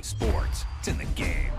talking sports. It's in the game.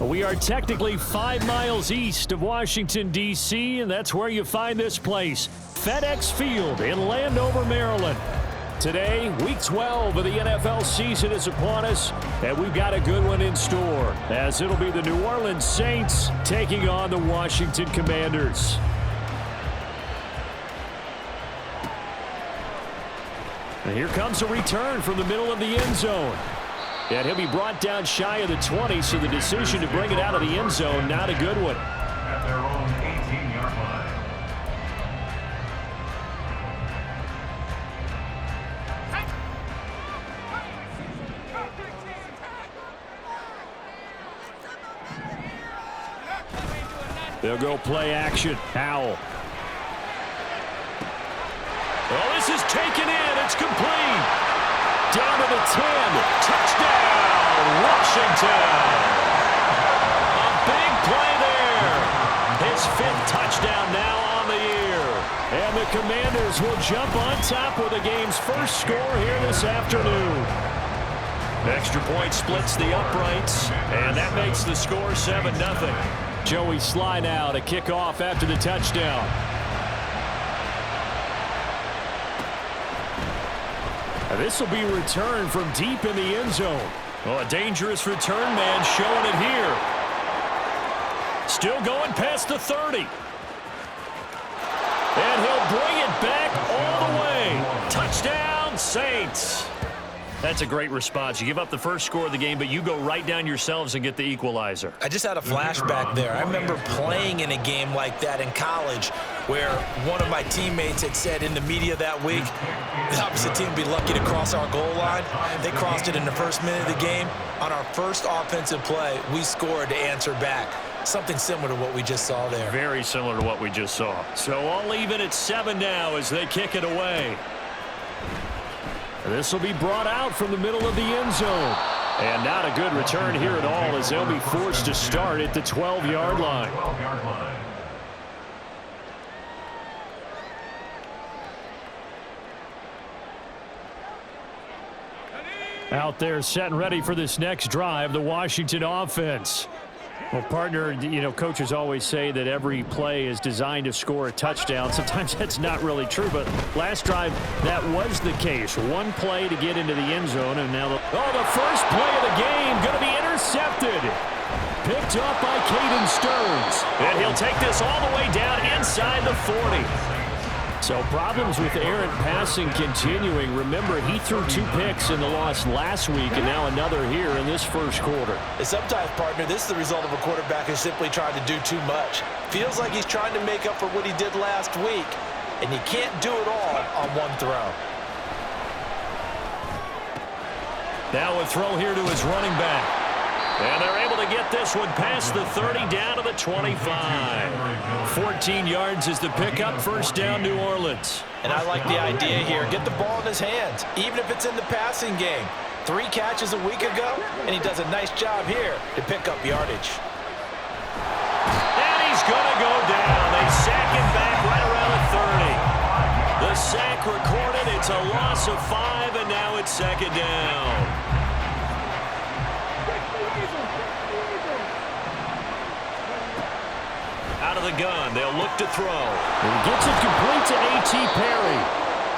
We are technically 5 miles east of Washington, D.C., and that's where you find this place, FedEx Field in Landover, Maryland. Today, Week 12 of the NFL season is upon us, and we've got a good one in store, as it'll be the New Orleans Saints taking on the Washington Commanders. And here comes a return from the middle of the end zone. And he'll be brought down shy of the 20, so the decision to bring it out of the end zone, not a good one. At their own 18-yard line. They'll go play action. Howell. Oh, this is taken in. It's complete. Down to the 10. Touchdown, Washington. A big play there. His 5th touchdown now on the year. And the Commanders will jump on top with the game's first score here this afternoon. Extra point splits the uprights, and that makes the score 7-0. Joey Sly now to kick off after the touchdown. This will be returned from deep in the end zone. Oh, a dangerous return man showing it here. Still going past the 30. And he'll bring it back all the way. Touchdown, Saints. That's a great response. You give up the first score of the game, but you go right down yourselves and get the equalizer. I just had a flashback there. I remember playing in a game like that in college where one of my teammates had said in the media that week, the opposite team would be lucky to cross our goal line. They crossed it in the first minute of the game. On our first offensive play, we scored to answer back. Something similar to what we just saw there. Very similar to what we just saw. So all even at 7 now as they kick it away. This will be brought out from the middle of the end zone. And not a good return here at all as they'll be forced to start at the 12-yard line. Out there set and ready for this next drive, the Washington offense. Well, partner, you know, coaches always say that every play is designed to score a touchdown. Sometimes that's not really true, but last drive, that was the case. One play to get into the end zone, and now the first play of the game going to be intercepted. Picked up by Caden Stearns. And he'll take this all the way down inside the 40. So problems with errant passing continuing. Remember, he threw 2 picks in the loss last week, and now another here in this first quarter. And sometimes, partner, this is the result of a quarterback who's simply trying to do too much. Feels like he's trying to make up for what he did last week, and you can't do it all on one throw. Now a throw here to his running back. And they're able to get this one past the 30 down to the 25. 14 yards is the pickup. First down, New Orleans. And I like the idea here. Get the ball in his hands, even if it's in the passing game. 3 catches a week ago, and he does a nice job here to pick up yardage. And he's going to go down. They sack him back right around the 30. The sack recorded. It's a loss of 5, and now it's second down. Out of the gun, they'll look to throw. He gets it complete to A.T. Perry.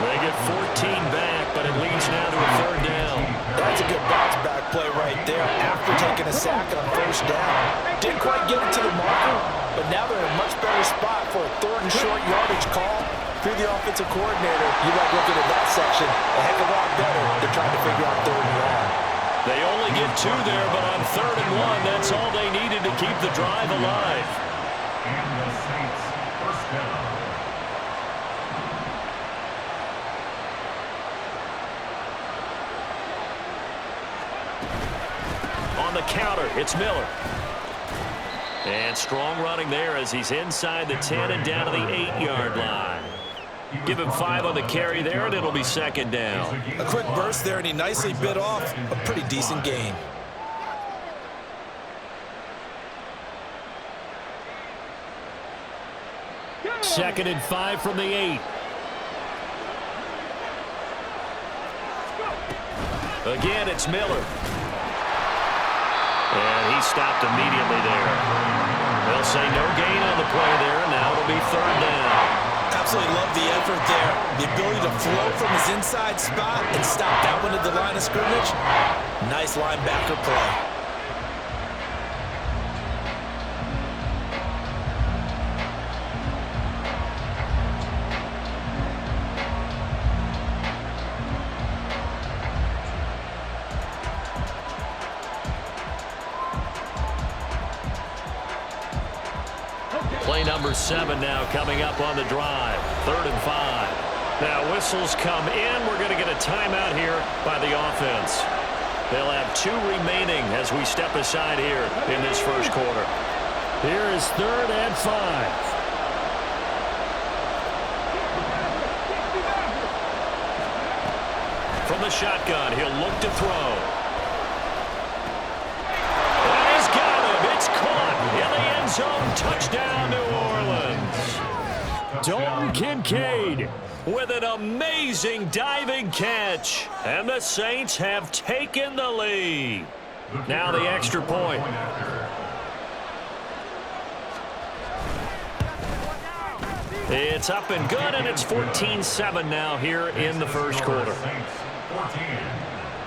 They get 14 back, but it leads now to a 3rd down. That's a good bounce-back play right there after taking a sack on first down. Didn't quite get it to the marker, but now they're in a much better spot for a 3rd and short yardage call. If you're the offensive coordinator, you like looking at that section a heck of a lot better than trying to figure out 3rd and long. They only get 2 there, but on 3rd and 1, that's all they needed to keep the drive alive. And the Saints first down. On the counter, it's Miller. And strong running there as he's inside the 10 and down to the 8-yard line. Give him 5 on the carry there, and it'll be second down. A quick burst there, and he nicely bit off a pretty decent gain. Second and 5 from the 8. Again, it's Miller. And he stopped immediately there. They'll say no gain on the play there. Now it'll be third down. Absolutely love the effort there. The ability to flow from his inside spot and stop that one at the line of scrimmage. Nice linebacker play. Play number 7 now coming up on the drive. 3rd and 5. Now whistles come in. We're going to get a timeout here by the offense. They'll have 2 remaining as we step aside here in this first quarter. Here is 3rd and 5. From the shotgun, he'll look to throw. And he's got him. It's caught in the end zone. Touchdown, New Orleans. Dalton Kincaid with an amazing diving catch. And the Saints have taken the lead. Now the extra point. It's up and good, and it's 14-7 now here in the first quarter. 14,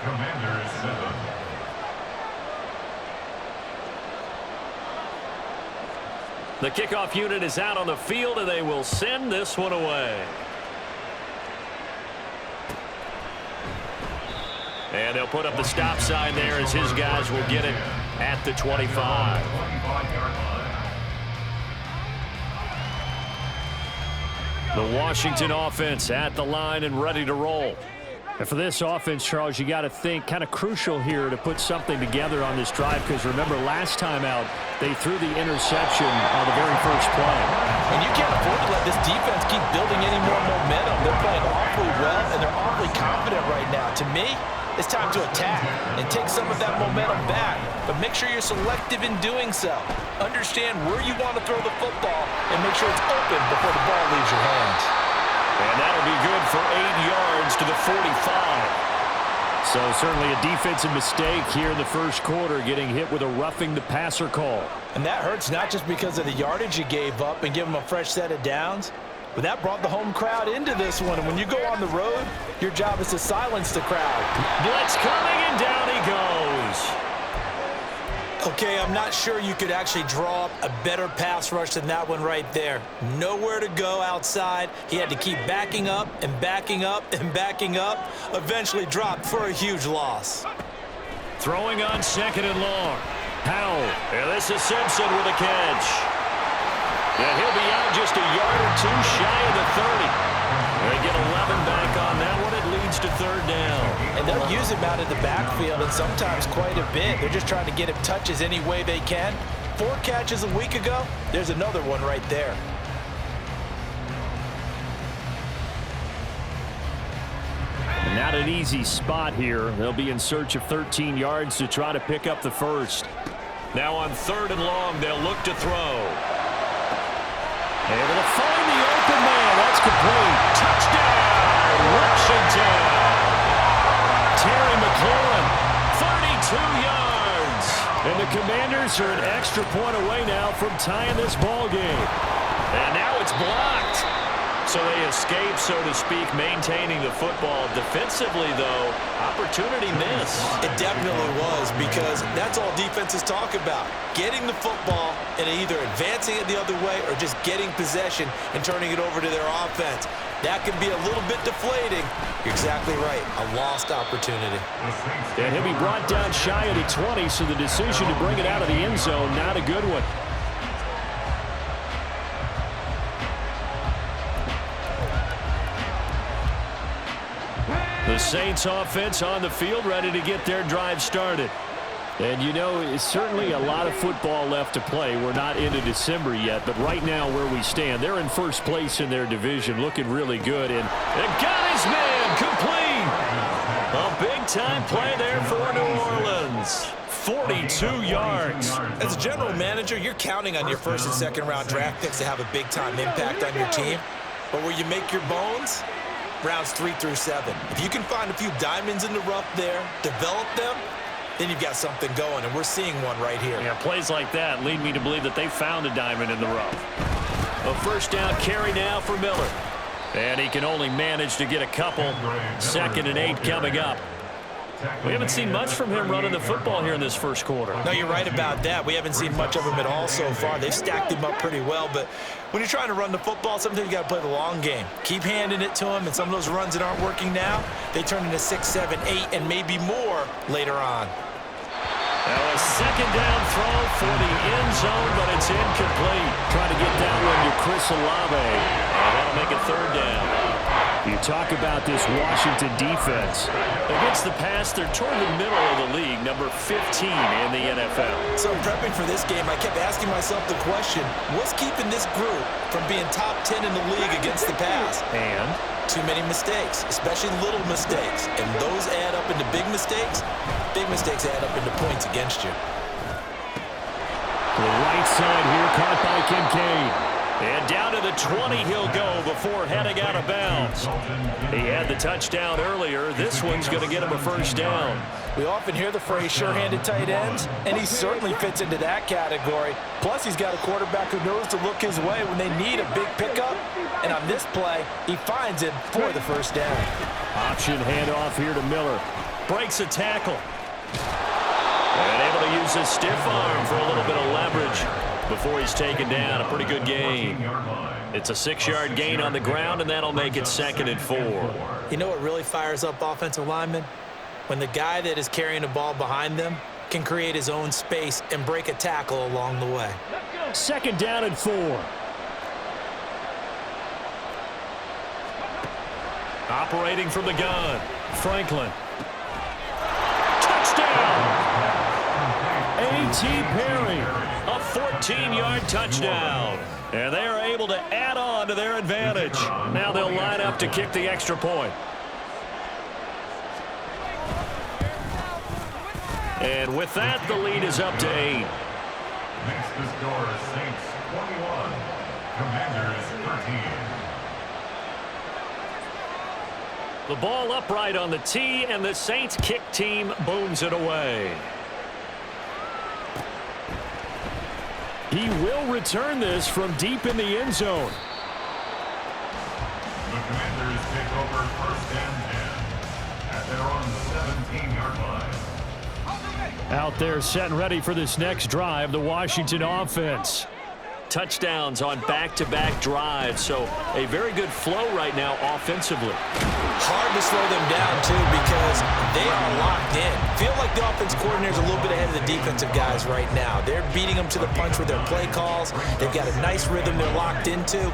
Commanders 7. The kickoff unit is out on the field, and they will send this one away. And they'll put up the stop sign there as his guys will get it at the 25. The Washington offense at the line and ready to roll. And for this offense, Charles, you got to think kind of crucial here to put something together on this drive, because remember last time out they threw the interception on the very first play. And you can't afford to let this defense keep building any more momentum. They're playing awfully well, and they're awfully confident right now. To me, it's time to attack and take some of that momentum back, but make sure you're selective in doing so. Understand where you want to throw the football and make sure it's open before the ball leaves your hands. And that'll be good for 8 yards to the 45. So certainly a defensive mistake here in the first quarter, getting hit with a roughing the passer call. And that hurts not just because of the yardage you gave up and give them a fresh set of downs, but that brought the home crowd into this one. And when you go on the road, your job is to silence the crowd. Blitz coming, and down he goes. Okay, I'm not sure you could actually draw up a better pass rush than that one right there. Nowhere to go outside. He had to keep backing up and backing up and backing up. Eventually dropped for a huge loss. Throwing on 2nd and long. Howell. And this is Simpson with a catch. And he'll be out just a yard or 2 shy of the 30. They get 11 back on that one. It leads to 3rd down. And they'll use him out of the backfield, and sometimes quite a bit. They're just trying to get him touches any way they can. 4 catches a week ago. There's another one right there. Not an easy spot here. They'll be in search of 13 yards to try to pick up the first. Now on 3rd and long, they'll look to throw. Able to find the open man. That's complete. Touchdown, Washington. Terry McLaurin, 32 yards. And the Commanders are an extra point away now from tying this ball game. And now it's blocked. So they escape, so to speak, maintaining the football. Defensively, though, opportunity miss. It definitely was, because that's all defenses talk about. Getting the football and either advancing it the other way or just getting possession and turning it over to their offense. That can be a little bit deflating. You're exactly right. A lost opportunity. And he'll be brought down shy of the 20, so the decision to bring it out of the end zone, not a good one. The Saints offense on the field, ready to get their drive started. And you know, it's certainly a lot of football left to play. We're not into December yet, but right now where we stand, they're in first place in their division, looking really good. And got his man complete. A big-time play there for New Orleans. 42 yards. As a general manager, you're counting on your first and second round draft picks to have a big-time impact on your team. But where you make your bones, rounds 3 through 7. If you can find a few diamonds in the rough there, develop them, then you've got something going, and we're seeing one right here. Yeah, plays like that lead me to believe that they found a diamond in the rough. A first down carry now for Miller. And he can only manage to get a couple. 2nd and 8 coming up. We haven't seen much from him running the football here in this first quarter. No, you're right about that. We haven't seen much of him at all so far. They've stacked him up pretty well, but when you're trying to run the football, sometimes you got to play the long game. Keep handing it to him, and some of those runs that aren't working now, they turn into 6, 7, 8, and maybe more later on. Now a 2nd down throw for the end zone, but it's incomplete. Trying to get that one to Chris Olave, and that'll make it 3rd down. You talk about this Washington defense. Against the pass, they're toward the middle of the league, number 15 in the NFL. So prepping for this game, I kept asking myself the question, what's keeping this group from being top 10 in the league against the pass? And? Too many mistakes, especially little mistakes. And those add up into big mistakes. Big mistakes add up into points against you. The right side here, caught by Kincaid. And down to the 20 he'll go before heading out of bounds. He had the touchdown earlier. This one's going to get him a first down. We often hear the phrase sure-handed tight ends, and he certainly fits into that category. Plus, he's got a quarterback who knows to look his way when they need a big pickup. And on this play, he finds it for the first down. Option handoff here to Miller. Breaks a tackle. And able to use his stiff arm for a little bit of leverage before he's taken down. A pretty good gain. It's a 6-yard gain on the ground, and that'll make it 2nd and 4. You know what really fires up offensive linemen? When the guy that is carrying the ball behind them can create his own space and break a tackle along the way. 2nd down and 4. Operating from the gun, Franklin. Touchdown! A.T. Perry, a 14-yard touchdown. And they are able to add on to their advantage. Now they'll line up to kick the extra point. And with that, the lead is up to 8. Makes the score Saints 21, Commanders 13. The ball upright on the tee, and the Saints kick team booms it away. He will return this from deep in the end zone. The Commanders take over 1st and 10 at their own 17-yard line. Out there set and ready for this next drive, the Washington offense. Touchdowns on back-to-back drives, so a very good flow right now offensively. Hard to slow them down, too, because they are locked in. Feel like the offense coordinator's a little bit ahead of the defensive guys right now. They're beating them to the punch with their play calls. They've got a nice rhythm they're locked into.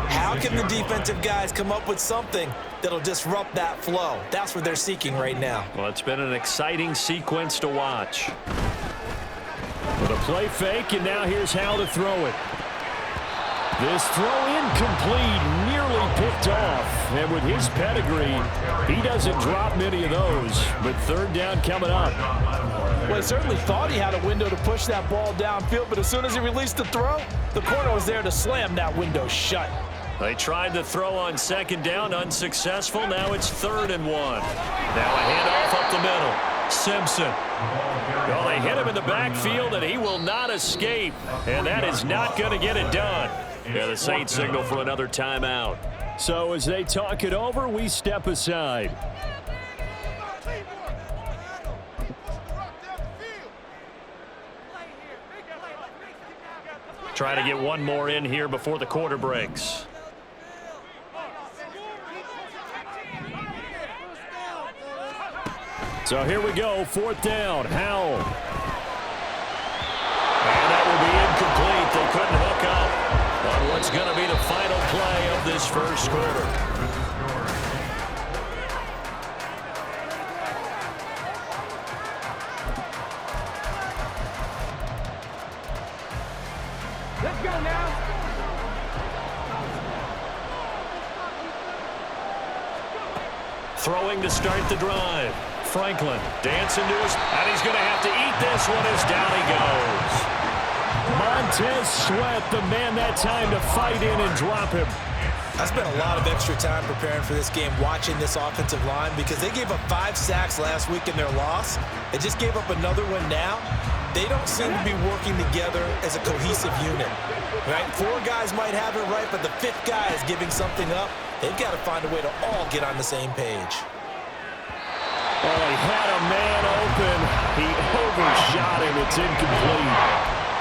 How can the defensive guys come up with something that'll disrupt that flow? That's what they're seeking right now. Well, it's been an exciting sequence to watch. With a play fake, and now here's Howell to throw it. This throw incomplete, nearly picked off. And with his pedigree, he doesn't drop many of those. But 3rd down coming up. Well, he certainly thought he had a window to push that ball downfield, but as soon as he released the throw, the corner was there to slam that window shut. They tried the throw on 2nd down, unsuccessful. Now it's 3rd and 1. Now a handoff up the middle. Simpson. Well, they hit him in the backfield, and he will not escape. And that is not going to get it done. Yeah, the Saints signal for another timeout. So as they talk it over, we step aside. Trying to get one more in here before the quarter breaks. So here we go, 4th down, Howell. And that will be incomplete. They couldn't hook up on what's going to be the final play of this first quarter. Let's go now. Throwing to start the drive. Franklin dancing to his, and he's going to have to eat this one as down he goes. Montez Sweat, the man that time to fight in and drop him. I spent a lot of extra time preparing for this game watching this offensive line because they gave up 5 sacks last week in their loss. They just gave up another one now. They don't seem to be working together as a cohesive unit. Right? 4 guys might have it right, but the 5th guy is giving something up. They've got to find a way to all get on the same page. Well, he had a man open. He overshot him. It's incomplete.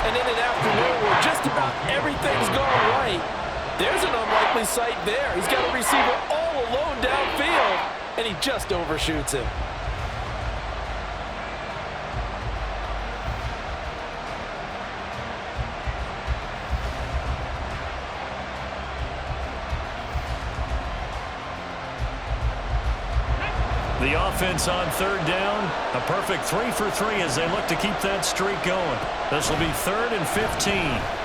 And in an afternoon where just about everything's gone right, there's an unlikely sight there. He's got a receiver all alone downfield, and he just overshoots him. The offense on 3rd down. A perfect 3 for 3 as they look to keep that streak going. This will be 3rd and 15.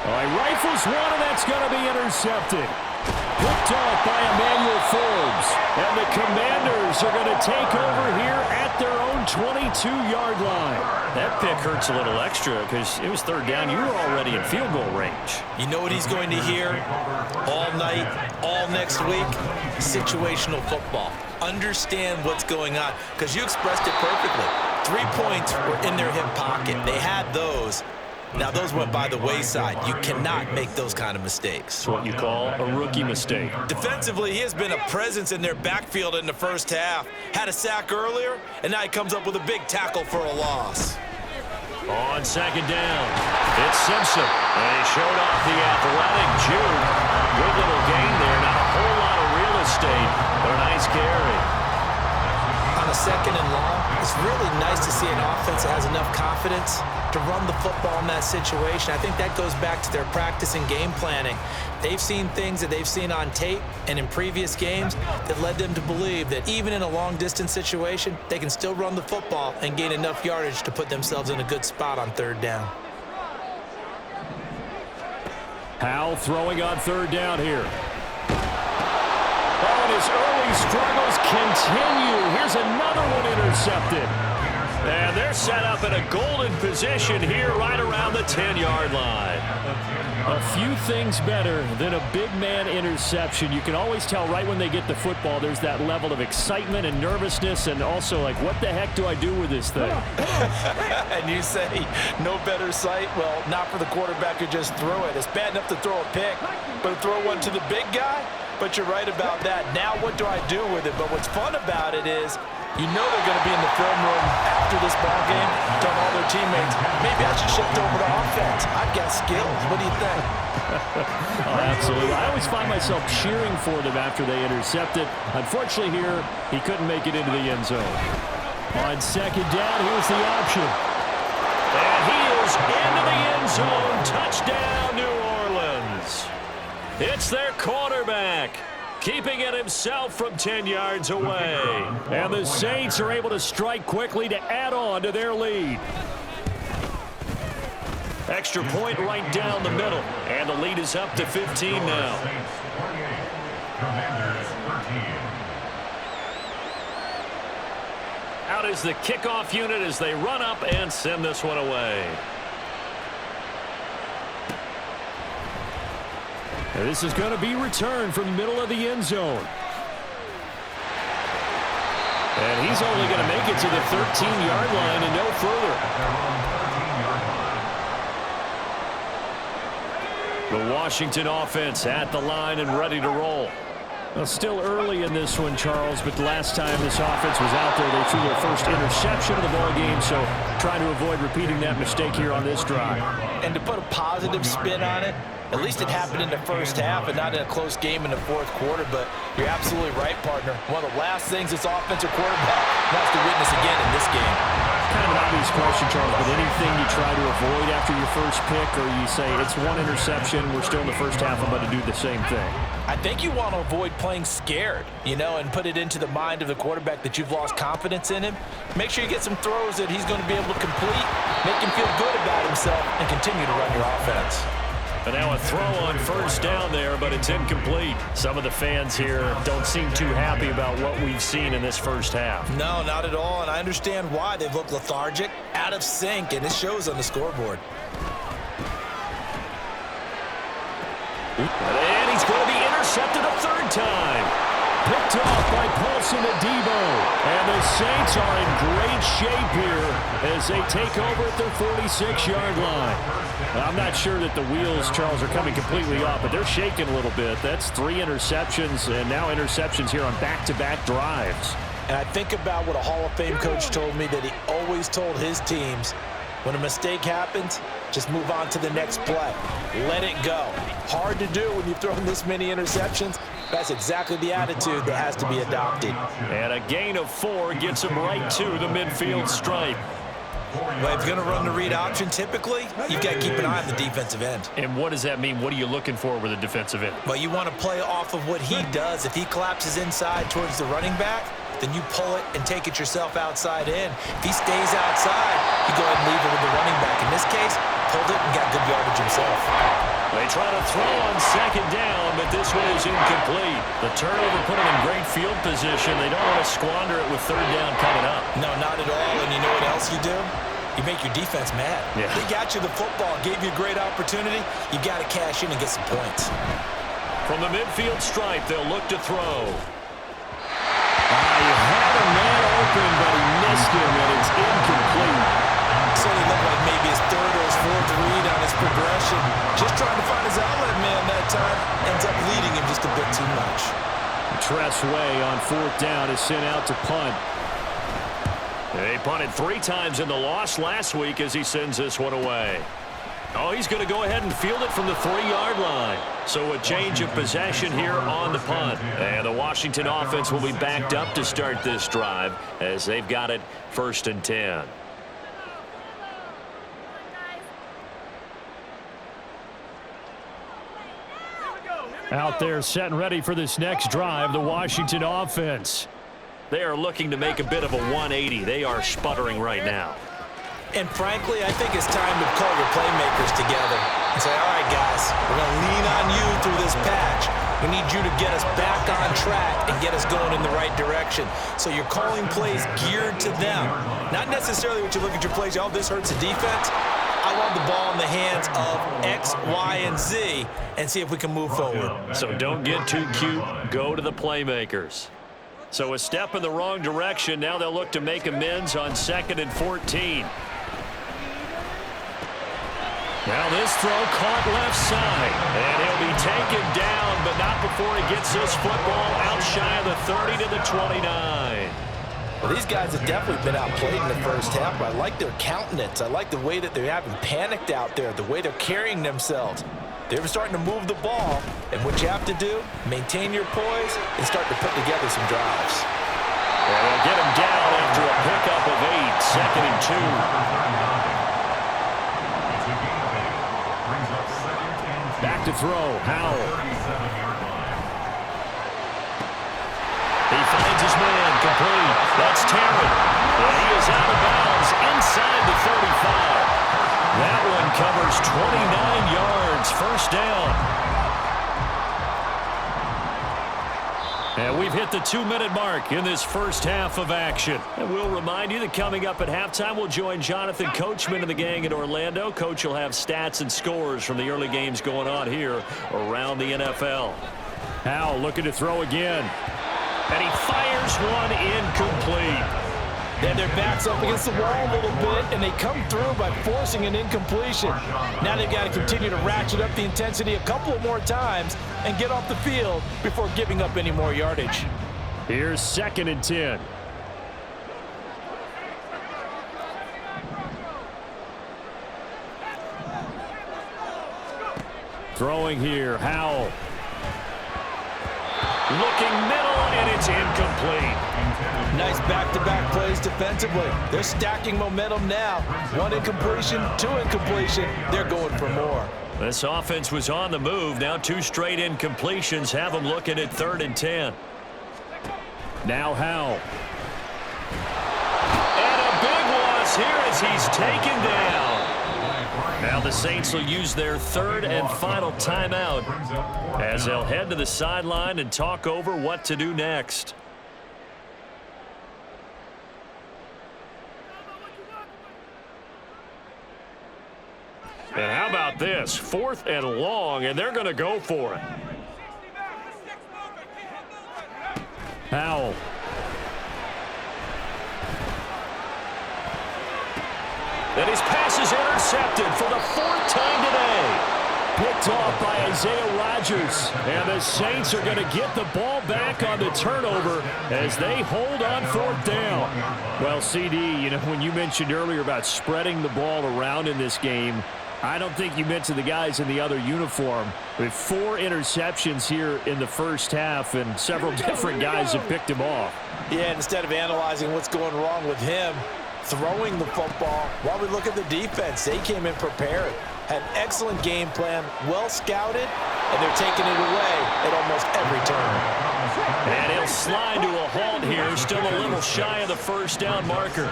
He rifles one, and that's going to be intercepted. Picked off by Emmanuel Forbes. And the Commanders are going to take over here at their own 22-yard line. That pick hurts a little extra because it was 3rd down. You were already in field goal range. You know what he's going to hear all night, all next week? Situational football. Understand what's going on because you expressed it perfectly. 3 points were in their hip pocket. They had those. Now, those went by the wayside. You cannot make those kind of mistakes. It's what you call a rookie mistake. Defensively, he has been a presence in their backfield in the first half. Had a sack earlier, and now he comes up with a big tackle for a loss. On 2nd down, it's Simpson. And he showed off the athletic juke. Good little gain there. Not a whole lot of real estate, but a nice carry. On a 2nd and long, it's really nice to see an offense that has enough confidence to run the football in that situation. I think that goes back to their practice and game planning. They've seen things that they've seen on tape and in previous games that led them to believe that even in a long-distance situation, they can still run the football and gain enough yardage to put themselves in a good spot on 3rd down. Howell throwing on 3rd down here. Oh, and his early struggles continue. Here's another one intercepted. And they're set up in a golden position here right around the 10-yard line. A few things better than a big man interception. You can always tell right when they get the football, there's that level of excitement and nervousness and also like, what the heck do I do with this thing? And you say no better sight? Well, not for the quarterback who just threw it. It's bad enough to throw a pick, but to throw one to the big guy? But you're right about that. Now what do I do with it? But what's fun about it is you know they're going to be in the film room after this ball game, telling all their teammates, maybe I should shift over to offense. I've got skills. What do you think? Oh, absolutely. I always find myself cheering for them after they intercept it. Unfortunately here, he couldn't make it into the end zone. On 2nd down, here's the option. And he is into the end zone. Touchdown, New Orleans. It's their quarterback, keeping it himself from 10 yards away. And the Saints are able to strike quickly to add on to their lead. Extra point right down the middle. And the lead is up to 15 now. Out is the kickoff unit as they run up and send this one away. And this is going to be returned from the middle of the end zone. And he's only going to make it to the 13-yard line and no further. The Washington offense at the line and ready to roll. Well, still early in this one, Charles, but the last time this offense was out there, they threw their first interception of the ball game, so trying to avoid repeating that mistake here on this drive. And to put a positive spin on it, at least it happened in the first half and not in a close game in the 4th quarter, but you're absolutely right, partner. One of the last things this offensive quarterback wants to witness again in this game. Kind of an obvious question, Charles, but anything you try to avoid after your first pick, or you say it's one interception, we're still in the first half, I'm going to do the same thing? I think you want to avoid playing scared, you know, and put it into the mind of the quarterback that you've lost confidence in him. Make sure you get some throws that he's going to be able to complete, make him feel good about himself, and continue to run your offense. And now a throw on first down there, but it's incomplete. Some of the fans here don't seem too happy about what we've seen in this first half. No, not at all, and I understand why. They've looked lethargic, out of sync, and it shows on the scoreboard. And he's going to be intercepted a third time. Picked off by Paulson Adebo. And the Saints are in great shape here as they take over at their 46-yard line. I'm not sure that the wheels, Charles, are coming completely off, but they're shaking a little bit. That's 3 interceptions, and now interceptions here on back-to-back drives. And I think about what a Hall of Fame coach told me, that he always told his teams, when a mistake happens, just move on to the next play. Let it go. Hard to do when you've thrown this many interceptions. That's exactly the attitude that has to be adopted. And a gain of 4 gets him right to the midfield stripe. Well, if you're going to run the read option, typically, you've got to keep an eye on the defensive end. And what does that mean? What are you looking for with a defensive end? Well, you want to play off of what he does. If he collapses inside towards the running back, then you pull it and take it yourself outside in. If he stays outside, you go ahead and leave it with the running back. In this case, pulled it and got good yardage himself. They try to throw on second down, but this one is incomplete. The turnover put them in great field position. They don't want to squander it with third down coming up. No, not at all. And you know what else you do? You make your defense mad. Yeah. They got you the football, gave you a great opportunity. You got to cash in and get some points. From the midfield stripe, they'll look to throw. He had a man open, but he missed him, and it's incomplete. Certainly looked like maybe his third or his fourth read on his progression. Just trying to find his outlet man that time. Ends up leading him just a bit too much. Tressway on fourth down is sent out to punt. They punted 3 times in the loss last week as he sends this one away. Oh, he's going to go ahead and field it from the 3-yard line. So a change of possession here on the punt. And the Washington offense will be backed up to start this drive as they've got it 1st and 10. Out there set and ready for this next drive, the Washington offense. They are looking to make a bit of a 180. They are sputtering right now. And frankly, I think it's time to call your playmakers together and say, all right, guys, we're going to lean on you through this patch. We need you to get us back on track and get us going in the right direction. So you're calling plays geared to them. Not necessarily what you look at your plays, oh, this hurts the defense. I want the ball in the hands of X, Y, and Z and see if we can move forward. So don't get too cute. Go to the playmakers. So a step in the wrong direction. Now they'll look to make amends on 2nd and 14. Now this throw caught left side. And he'll be taken down, but not before he gets this football out shy of the 30 to the 29. Well, these guys have definitely been outplayed in the first half, but I like their countenance. I like the way that they haven't panicked out there, the way they're carrying themselves. They're starting to move the ball, and what you have to do, maintain your poise and start to put together some drives. And they'll get him down after a pickup of 8, 2nd and 2. Back to throw, Howell. He finds his man, complete. That's Terry. And he is out of bounds inside the 35. That one covers 29 yards, 1st down. And we've hit the 2-minute mark in this first half of action. And we'll remind you that coming up at halftime, we'll join Jonathan Coachman and the gang in Orlando. Coach will have stats and scores from the early games going on here around the NFL. Howell looking to throw again. And he fires one incomplete. Then their backs up against the wall a little bit, and they come through by forcing an incompletion. Now they've got to continue to ratchet up the intensity a couple of more times and get off the field before giving up any more yardage. Here's 2nd and 10. Throwing here, Howell. Looking middle, and it's incomplete. Nice back-to-back plays defensively. They're stacking momentum now. 1 incompletion, 2 incompletion. They're going for more. This offense was on the move. Now 2 straight incompletions have them looking at 3rd and 10. Now Howell. And a big loss here as he's taken down. Now the Saints will use their 3rd and final timeout as they'll head to the sideline and talk over what to do next. And how about this? 4th and long, and they're going to go for it. Howell. And his pass is intercepted for the 4th time today. Picked off by Isaiah Rodgers. And the Saints are going to get the ball back on the turnover as they hold on 4th down. Well, CD, when you mentioned earlier about spreading the ball around in this game, I don't think you mentioned the guys in the other uniform. With 4 interceptions here in the first half, and several different guys have picked him off. Yeah, instead of analyzing what's going wrong with him, throwing the football, while we look at the defense, they came in prepared. Had an excellent game plan, well scouted, and they're taking it away at almost every turn. And he'll slide to a halt here, still a little shy of the first down marker.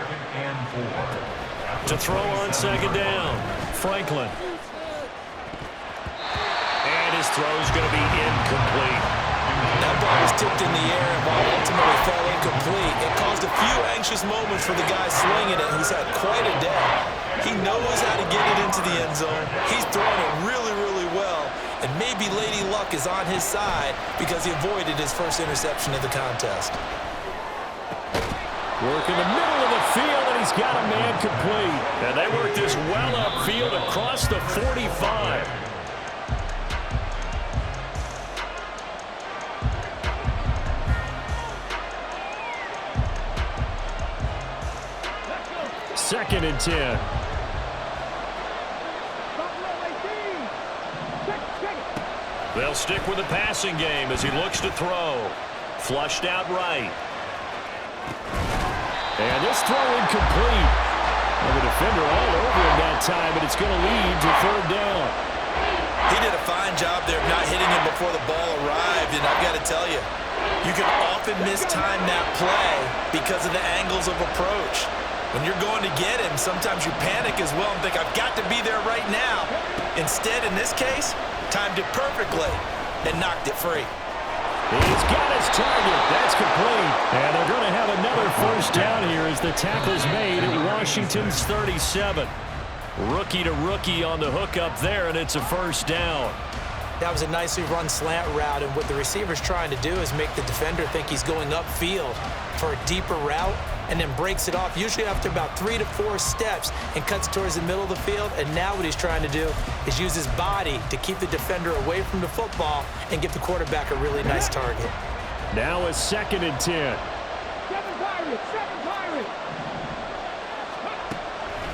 To throw on 2nd down, Franklin. And his throw's going to be incomplete. That ball was tipped in the air and ball ultimately fell incomplete. It caused a few anxious moments for the guy slinging it. He's had quite a day. He knows how to get it into the end zone. He's throwing it really, really well. And maybe Lady Luck is on his side because he avoided his first interception of the contest. Work in the middle of the field, and he's got a man complete. And they work this well upfield across the 45. Second and 10. They'll stick with the passing game as he looks to throw. Flushed out right. And this throw incomplete. And the defender all over him that time, but it's going to lead to 3rd down. He did a fine job there of not hitting him before the ball arrived, and I've got to tell you, you can often mistime that play because of the angles of approach. When you're going to get him, sometimes you panic as well and think, I've got to be there right now. Instead, in this case, timed it perfectly and knocked it free. He's got his target. That's complete. And they're going to have another first down here as the tackle's made at Washington's 37. Rookie to rookie on the hook up there, and it's a first down. That was a nicely run slant route, and what the receiver's trying to do is make the defender think he's going upfield for a deeper route, and then breaks it off, usually after about 3 to 4 steps, and cuts towards the middle of the field. And now what he's trying to do is use his body to keep the defender away from the football and give the quarterback a really nice target. Now a 2nd and 10.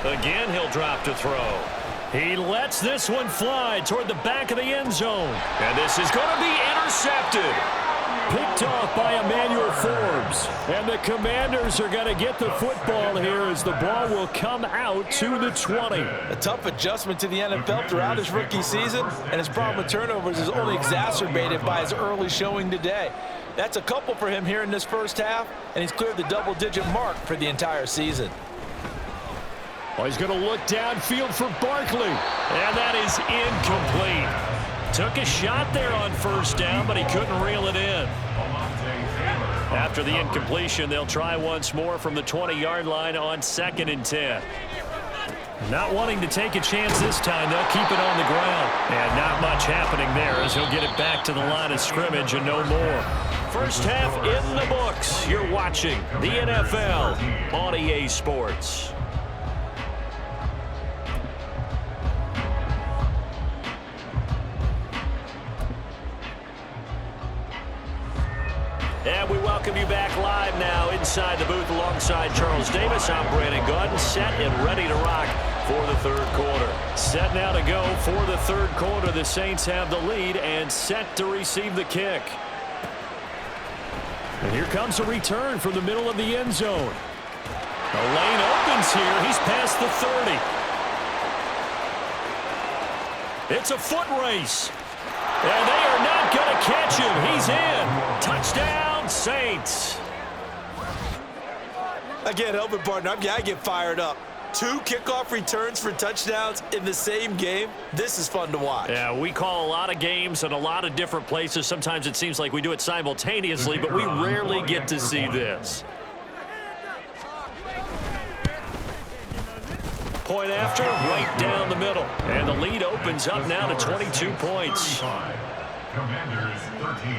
Again, he'll drop to throw. He lets this one fly toward the back of the end zone. And this is going to be intercepted. Picked off by Emmanuel Forbes. And the Commanders are going to get the football here as the ball will come out to the 20. A tough adjustment to the NFL throughout his rookie season, and his problem with turnovers is only exacerbated by his early showing today. That's a couple for him here in this first half, and he's cleared the double-digit mark for the entire season. Well, he's going to look downfield for Barkley. And that is incomplete. Took a shot there on first down, but he couldn't reel it in. After the incompletion, they'll try once more from the 20-yard line on 2nd and 10. Not wanting to take a chance this time, they'll keep it on the ground. And not much happening there as he'll get it back to the line of scrimmage and no more. First half in the books. You're watching the NFL on EA Sports. And we welcome you back live now inside the booth alongside Charles Davis. I'm Brandon Gaudin, set and ready to rock for the third quarter. Set now to go for the third quarter. The Saints have the lead and set to receive the kick. And here comes a return from the middle of the end zone. The lane opens here. He's past the 30. It's a foot race. And they are not going to catch him. He's in. Touchdown, Saints. Again, help it, partner. I get fired up. 2 kickoff returns for touchdowns in the same game. This is fun to watch. Yeah, we call a lot of games in a lot of different places. Sometimes it seems like we do it simultaneously, but we rarely get to see this. point after, right down the middle. And the lead opens up now to 22 points. Commanders 13.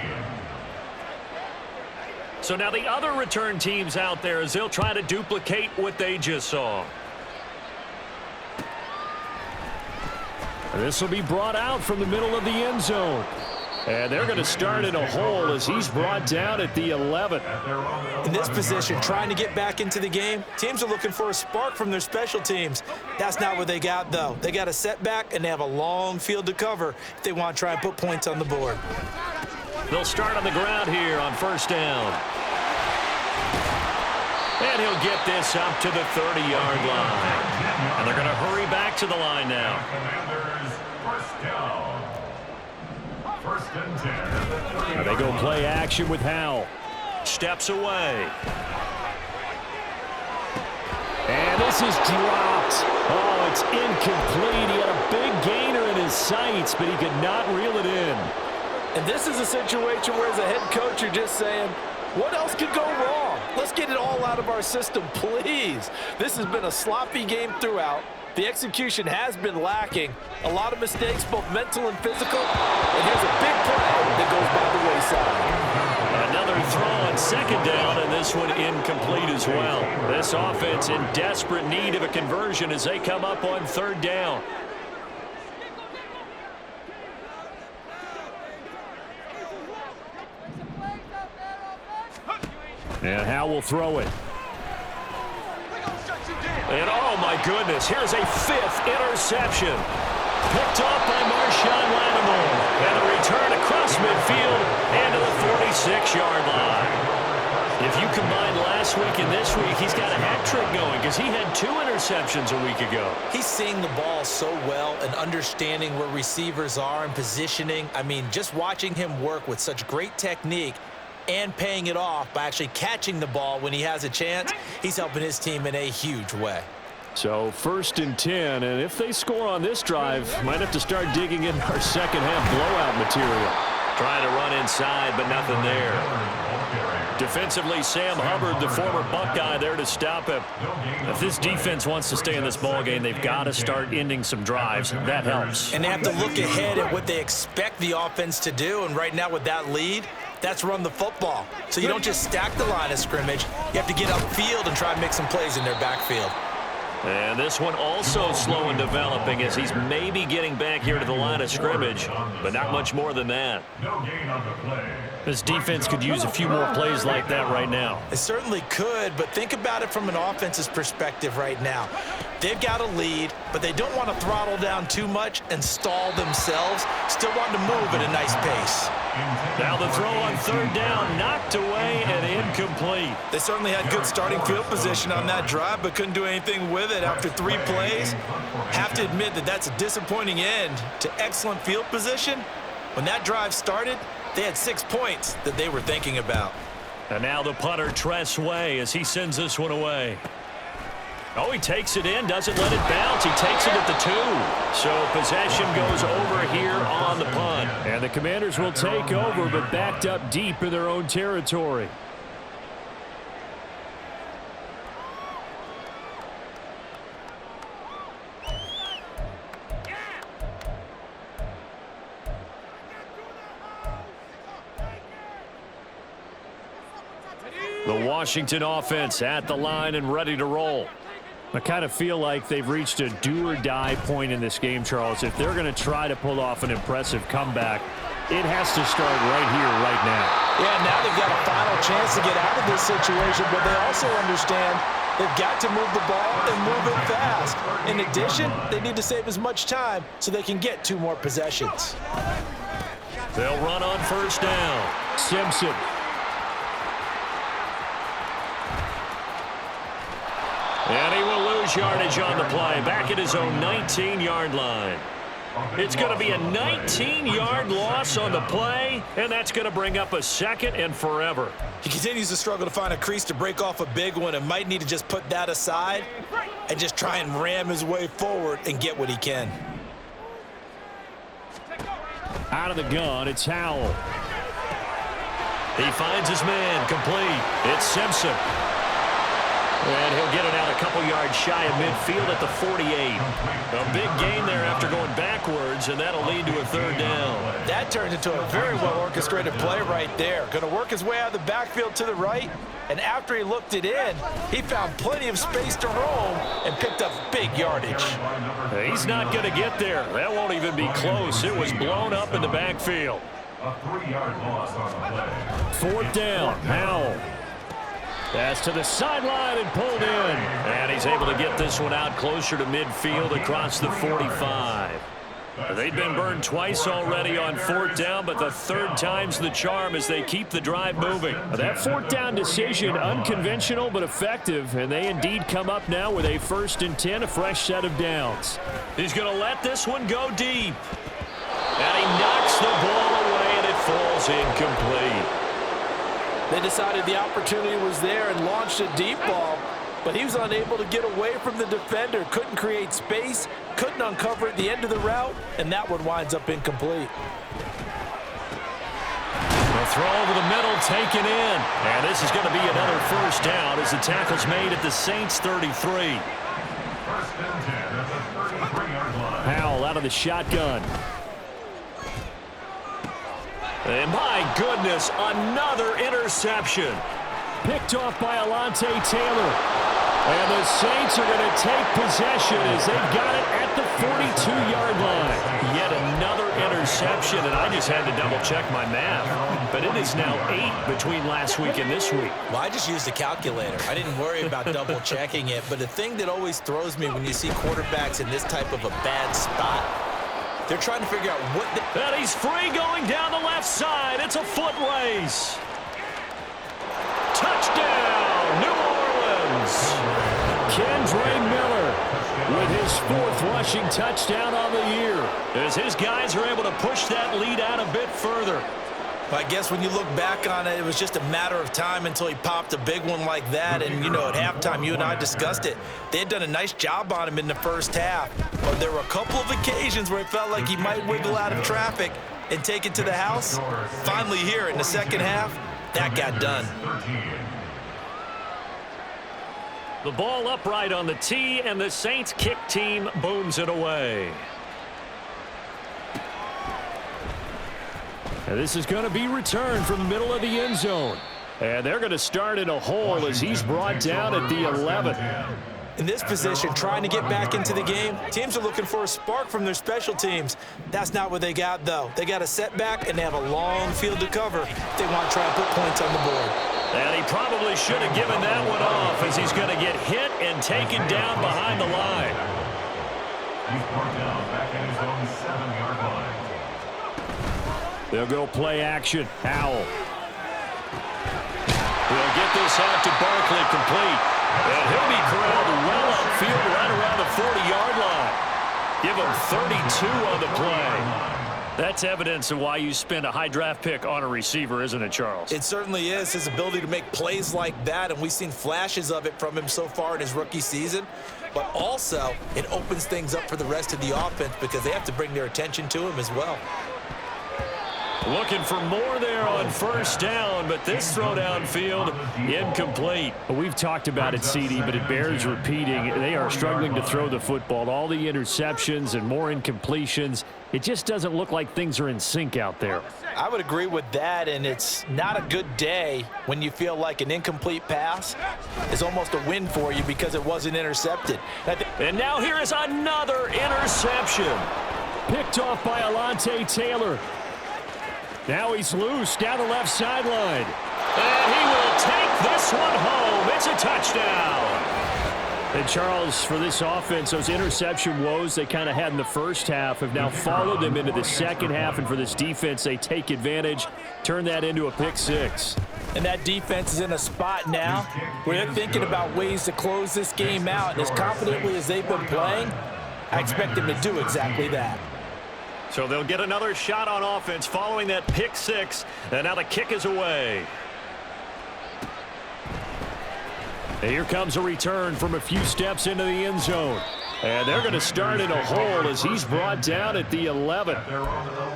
So now the other return teams out there as they'll try to duplicate what they just saw. This will be brought out from the middle of the end zone. And they're going to start in a hole as he's brought down at the 11. In this position, trying to get back into the game, teams are looking for a spark from their special teams. That's not what they got, though. They got a setback, and they have a long field to cover if they want to try and put points on the board. They'll start on the ground here on first down. And he'll get this up to the 30-yard line. And they're going to hurry back to the line now. Commanders first down. First and 10 at the 30. Now they go play action with Howell. Steps away. And this is dropped. Oh, it's incomplete. He had a big gainer in his sights, but he could not reel it in. And this is a situation where as a head coach you're just saying, what else could go wrong? Let's get it all out of our system, please. This has been a sloppy game throughout. The execution has been lacking. A lot of mistakes, both mental and physical. And here's a big play that goes by the wayside. Another throw on second down, and this one incomplete as well. This offense in desperate need of a conversion as they come up on third down. And Howell will throw it. And oh my goodness, here's a fifth interception. Picked up by Marshawn Lattimore. And a return across midfield and to the 46-yard line. If you combine last week and this week, he's got a hat trick going because he had 2 interceptions a week ago. He's seeing the ball so well and understanding where receivers are and positioning. I mean, just watching him work with such great technique and paying it off by actually catching the ball when he has a chance, he's helping his team in a huge way. So first and 10, and if they score on this drive, might have to start digging in our second half blowout material. Trying to run inside, but nothing there. Defensively, Sam Hubbard, the former Buckeye, there to stop him. If this defense wants to stay in this ballgame, they've got to start ending some drives. That helps. And they have to look ahead at what they expect the offense to do, and right now with that lead, that's run the football. So you don't just stack the line of scrimmage. You have to get upfield and try and make some plays in their backfield. And this one also slow in developing as he's maybe getting back here to the line of scrimmage, but not much more than that. No gain on the play. This defense could use a few more plays like that right now. It certainly could, but think about it from an offense's perspective right now. They've got a lead, but they don't want to throttle down too much and stall themselves. Still want to move at a nice pace. Now the throw on third down, knocked away and incomplete. They certainly had good starting field position on that drive, but couldn't do anything with it after 3 plays. Have to admit that that's a disappointing end to excellent field position. When that drive started, they had 6 points that they were thinking about. And now the punter, Tress Way, as he sends this one away. Oh, he takes it in, doesn't let it bounce. He takes it at the 2. So possession goes over here on the punt. And the Commanders will take over, but backed up deep in their own territory. The Washington offense at the line and ready to roll. I kind of feel like they've reached a do-or-die point in this game, Charles. If they're going to try to pull off an impressive comeback, it has to start right here, right now. Yeah, now they've got a final chance to get out of this situation, but they also understand they've got to move the ball and move it fast. In addition, they need to save as much time so they can get 2 more possessions. They'll run on first down. Simpson. And he will lose yardage on the play, back at his own 19-yard line. It's going to be a 19-yard loss on the play, and that's going to bring up a second and forever. He continues to struggle to find a crease to break off a big one and might need to just put that aside and just try and ram his way forward and get what he can. Out of the gun, it's Howell. He finds his man, complete. It's Simpson. And he'll get it out a couple yards shy of midfield at the 48. A big gain there after going backwards, and that'll lead to a third down. That turns into a very well-orchestrated play right there. Going to work his way out of the backfield to the right, and after he looked it in, he found plenty of space to roam and picked up big yardage. He's not going to get there. That won't even be close. It was blown up in the backfield. A 3-yard loss on the play. Fourth down, Howell. Pass to the sideline and pulled in. And he's able to get this one out closer to midfield across the 45. They've been burned twice already on fourth down, but the third time's the charm as they keep the drive moving. That fourth down decision, unconventional but effective, and they indeed come up now with a 1st and 10, a fresh set of downs. He's going to let this one go deep. And he knocks the ball away, and it falls incomplete. They decided the opportunity was there and launched a deep ball, but he was unable to get away from the defender, couldn't create space, couldn't uncover at the end of the route, and that one winds up incomplete. The throw over the middle, taken in. And this is going to be another first down as the tackle's made at the Saints' 33. 1st and 10 at the 33-yard line. Howell out of the shotgun. And my goodness, another interception. Picked off by Alontae Taylor. And the Saints are going to take possession as they've got it at the 42-yard line. Yet another interception, and I just had to double-check my math. But it is now 8 between last week and this week. Well, I just used a calculator. I didn't worry about double-checking it. But the thing that always throws me when you see quarterbacks in this type of a bad spot, they're trying to figure out what they... And he's free going down the left side. It's a foot race. Touchdown, New Orleans. Kendre Miller with his 4th rushing touchdown on the year as his guys are able to push that lead out a bit further. I guess when you look back on it, it was just a matter of time until he popped a big one like that. And, you know, at halftime, you and I discussed it. They had done a nice job on him in the first half. But there were a couple of occasions where it felt like he might wiggle out of traffic and take it to the house. Finally here in the second half, that got done. The ball upright on the tee, and the Saints kick team booms it away. And this is going to be returned from the middle of the end zone. And they're going to start in a hole as he's brought down at the 11. In this position, trying to get back into the game, teams are looking for a spark from their special teams. That's not what they got, though. They got a setback, and they have a long field to cover if they want to try and put points on the board. And he probably should have given that one off as he's going to get hit and taken down behind the line. He's brought down back at his own 7-yard line. They'll go play action. Howell. He'll get this out to Barkley complete. And he'll be corralled well upfield right around the 40-yard line. Give him 32 on the play. That's evidence of why you spend a high draft pick on a receiver, isn't it, Charles? It certainly is, his ability to make plays like that, and we've seen flashes of it from him so far in his rookie season. But also, it opens things up for the rest of the offense because they have to bring their attention to him as well. Looking for more there on first down, but this throw downfield incomplete. We've talked about it, CD, but it bears repeating. They are struggling to throw the football. All the interceptions and more incompletions. It just doesn't look like things are in sync out there. I would agree with that, and it's not a good day when you feel like an incomplete pass is almost a win for you because it wasn't intercepted. And now here is another interception. Picked off by Alontae Taylor. Now he's loose down the left sideline. And he will take this one home. It's a touchdown. And Charles, for this offense, those interception woes they kind of had in the first half have now followed them into the second half. And for this defense, they take advantage, turn that into a pick six. And that defense is in a spot now where they're thinking about ways to close this game out. And as confidently as they've been playing, I expect them to do exactly that. So they'll get another shot on offense following that pick six. And now the kick is away. And here comes a return from a few steps into the end zone. And they're going to start in a hole as he's brought down at the 11.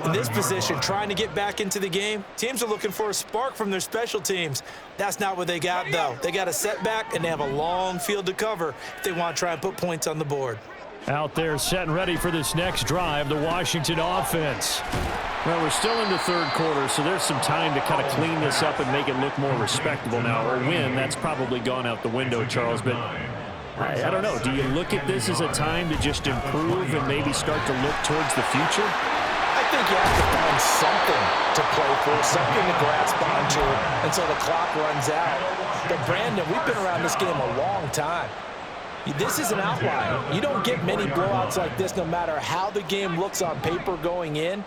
In this position, trying to get back into the game, teams are looking for a spark from their special teams. That's not what they got, though. They got a setback, and they have a long field to cover if they want to try and put points on the board. Out there set and ready for this next drive, the Washington offense. Well, we're still in the third quarter, so there's some time to kind of clean this up and make it look more respectable now. Or win, that's probably gone out the window, Charles, but I don't know. Do you look at this as a time to just improve and maybe start to look towards the future? I think you have to find something to play for, something to grasp onto until the clock runs out. But, Brandon, we've been around this game a long time. This is an outlier. You don't get many blowouts like this no matter how the game looks on paper going in.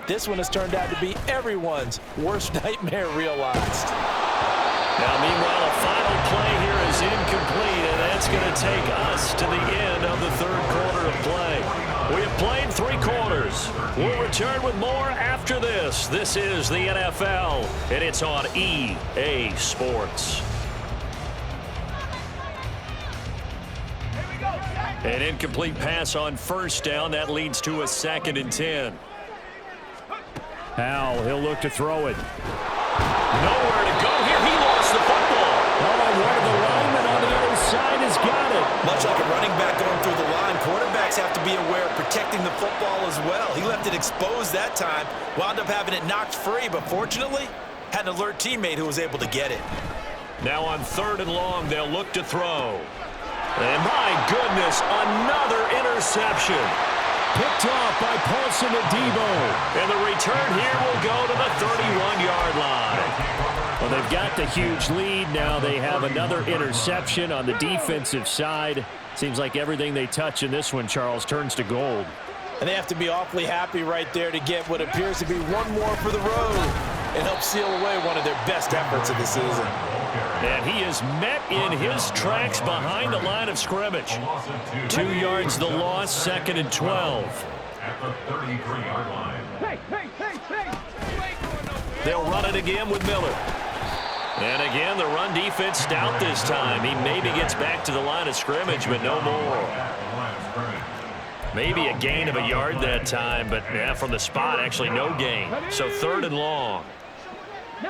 This one has turned out to be everyone's worst nightmare realized. Now, meanwhile, a final play here is incomplete, and that's going to take us to the end of the third quarter of play. We have played 3 quarters. We'll return with more after this. This is the NFL, and it's on EA Sports. An incomplete pass on first down. That leads to a 2nd and 10. Howell, he'll look to throw it. Nowhere to go here. He lost the football. Oh, one of the linemen on the other side has got it. Much like a running back going through the line, quarterbacks have to be aware of protecting the football as well. He left it exposed that time, wound up having it knocked free, but fortunately, had an alert teammate who was able to get it. Now on 3rd and long, they'll look to throw. And my goodness, another interception. Picked off by Paulson Adebo. And the return here will go to the 31-yard line. Well, they've got the huge lead. Now they have another interception on the defensive side. Seems like everything they touch in this one, Charles, turns to gold. And they have to be awfully happy right there to get what appears to be one more for the road and help seal away one of their best efforts of the season. And he is met in his tracks behind the line of scrimmage. 2 yards the loss, 2nd and 12. At the 33-yard line. They'll run it again with Miller. And again, the run defense stout this time. He maybe gets back to the line of scrimmage, but no more. Maybe a gain of a yard that time, but yeah, from the spot, actually no gain. So 3rd and long.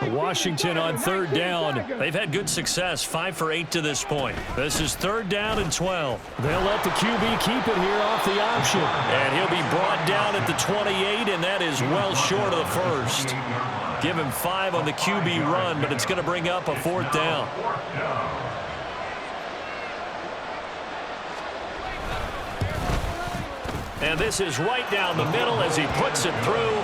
Washington on 3rd down. They've had good success, 5 for 8 to this point. This is 3rd down and 12. They'll let the QB keep it here off the option. And he'll be brought down at the 28, and that is well short of the first. Give him 5 on the QB run, but it's going to bring up a 4th down. And this is right down the middle as he puts it through.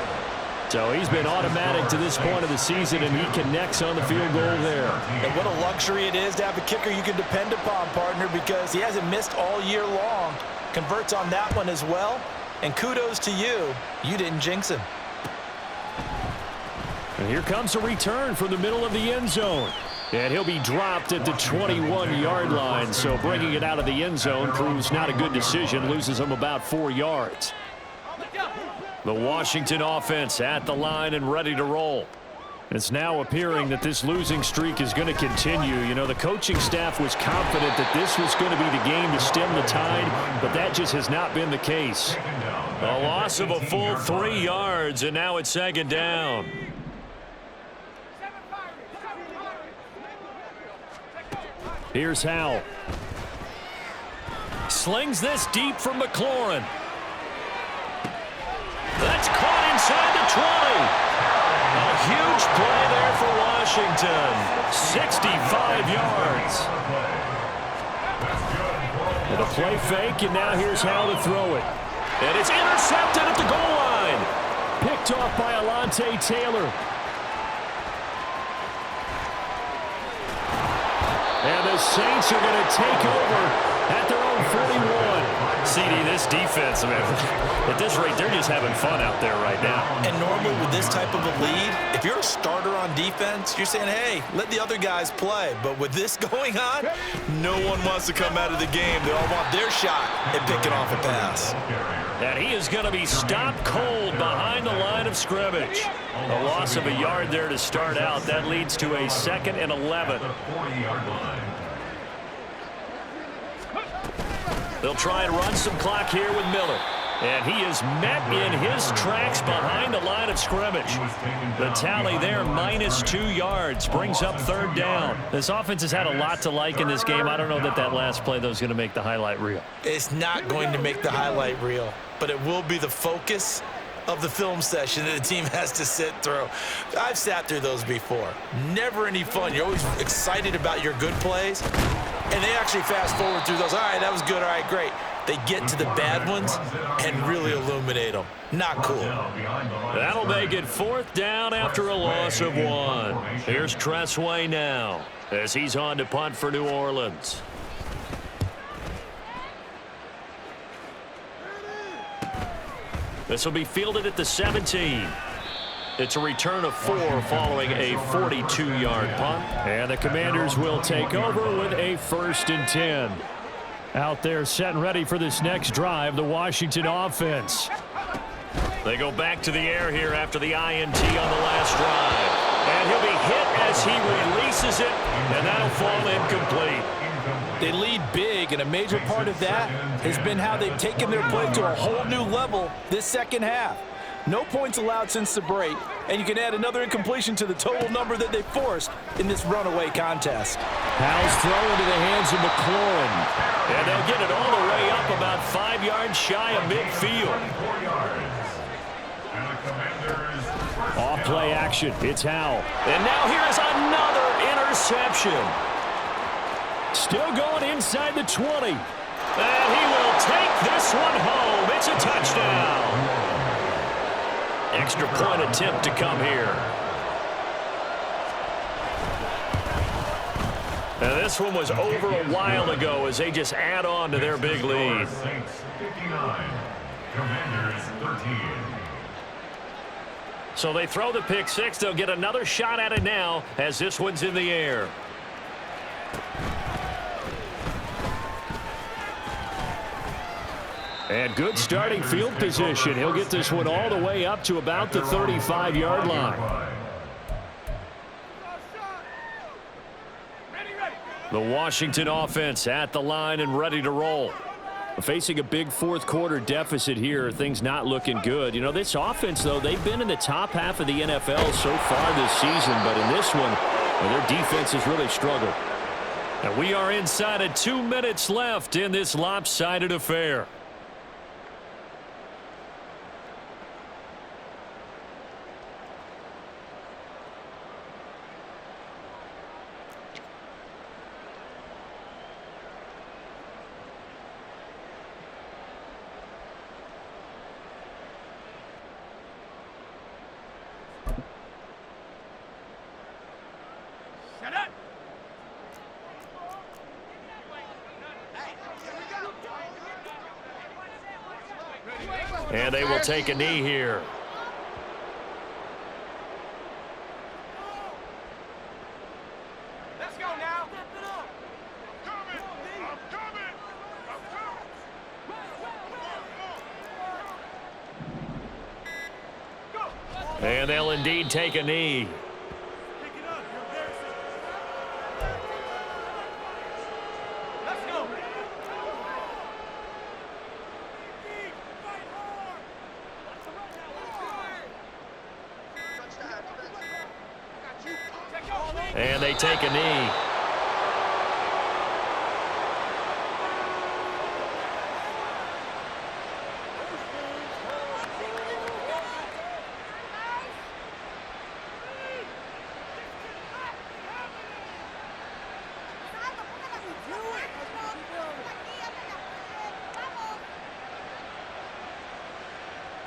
So he's been automatic to this point of the season, and he connects on the field goal there. And what a luxury it is to have a kicker you can depend upon, partner, because he hasn't missed all year long. Converts on that one as well. And kudos to you. You didn't jinx him. And here comes a return from the middle of the end zone. And he'll be dropped at the 21-yard line. So bringing it out of the end zone proves not a good decision. Loses him about 4 yards. The Washington offense at the line and ready to roll. It's now appearing that this losing streak is going to continue. You know, the coaching staff was confident that this was going to be the game to stem the tide, but that just has not been the case. A loss of a full 3 yards, and now it's 2nd down. Here's Howell. Slings this deep from McLaurin. That's caught inside the 20. A huge play there for Washington. 65 yards. With a play fake, and now here's how to throw it. And it's intercepted at the goal line. Picked off by Alontae Taylor. And the Saints are going to take over at their own 41. CD, this defense, man, at this rate, they're just having fun out there right now. And normally with this type of a lead, if you're a starter on defense, you're saying, hey, let the other guys play. But with this going on, no one wants to come out of the game. They all want their shot at picking off a pass. And he is going to be stopped cold behind the line of scrimmage. A loss of a yard there to start out. That leads to a 2nd and 11. They'll try and run some clock here with Miller. And he is met in his tracks behind the line of scrimmage. The tally there, -2 yards, brings up 3rd down. This offense has had a lot to like in this game. I don't know that last play, though, is going to make the highlight reel. It's not going to make the highlight reel, but it will be the focus of the film session that the team has to sit through. I've sat through those before. Never any fun. You're always excited about your good plays, and they actually fast forward through those. All right, that was good. All right, great. They get to the bad ones and really illuminate them. Not cool. That'll make it 4th down after a loss of 1. Here's Tressway now as he's on to punt for New Orleans. This will be fielded at the 17. It's a return of 4 following a 42-yard punt. And the Commanders will take over with a 1st and 10. Out there set and ready for this next drive, the Washington offense. They go back to the air here after the INT on the last drive. And he'll be hit as he releases it, and that'll fall incomplete. They lead big, and a major part of that has been how they've taken their play to a whole new level this second half. No points allowed since the break, and you can add another incompletion to the total number that they forced in this runaway contest. Howell's throw into the hands of McLaurin. And they'll get it all the way up about 5 yards shy of midfield. Off play action. It's Howell. And now here is another interception. Still going inside the 20. And he will take this one home. It's a touchdown. Extra point attempt to come here. Now this one was over a while ago as they just add on to their big lead. So they throw the pick 6. They'll get another shot at it now as this one's in the air. And good starting field position. He'll get this one all the way up to about the 35-yard line. The Washington offense at the line and ready to roll. Facing a big 4th quarter deficit here, things not looking good. You know, this offense, though, they've been in the top half of the NFL so far this season, but in this one, well, their defense has really struggled. And we are inside of 2 minutes left in this lopsided affair. And they will take a knee here. Let's go now. And they'll indeed take a knee. And they take a knee.